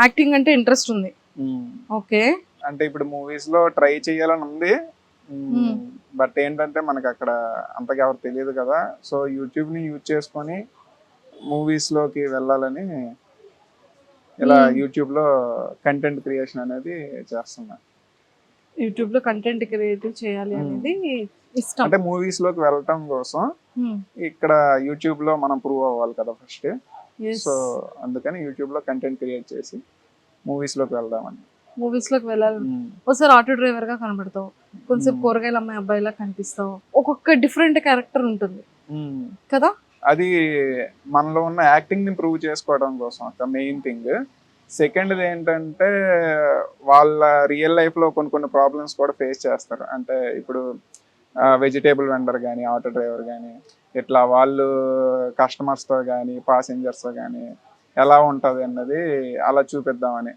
Acting అంటే interest ఉంది. Okay. అంటే ఇప్పుడు మూవీస్ లో ట్రై చేయాలని ఉంది. బట్ ఏంటంటే మనకి అక్కడ అంతగా ఎవరు తెలియదు కదా, సో యూట్యూబ్ ని యూజ్ చేసుకొని మూవీస్ లోకి వెళ్ళాలని ఇలా యూట్యూబ్ లో కంటెంట్ క్రియేషన్ అనేది చేస్తున్నా. యూట్యూబ్ లో కంటెంట్ క్రియేటివ్ చేయాలి అనేది ఇష్టం. అంటే మూవీస్ లోకి వెళ్ళటం కోసం ఇక్కడ యూట్యూబ్ లో మనం ప్రూవ్ అవ్వాలి కదా ఫస్ట్. సో అందుకని యూట్యూబ్ లో కంటెంట్ క్రియేట్ చేసి మూవీస్ లోకి వెళ్దామని. మూవీస్ లోకి వెళ్ళాలి. ఒకసారి ఆటో డ్రైవర్ గా కనబడతావు, కొంచెం కూరగాయల అమ్మాయి అబ్బాయిలా కనిపిస్తావు. ఒక్కొక్క డిఫరెంట్ క్యారెక్టర్ ఉంటుంది కదా. అది మనలో ఉన్న యాక్టింగ్ ని ప్రూవ్ చేసుకోవడం కోసం ఒక మెయిన్ థింగ్. సెకండ్ ఏంటంటే వాళ్ళ రియల్ లైఫ్ లో కొన్ని ప్రాబ్లమ్స్ కూడా ఫేస్ చేస్తారు. అంటే ఇప్పుడు వెజిటేబుల్ వెండర్ కానీ, ఆటో డ్రైవర్ కానీ, ఇట్లా వాళ్ళు కస్టమర్స్తో కానీ, పాసెంజర్స్తో కానీ ఎలా ఉంటుంది అన్నది అలా చూపిద్దామని.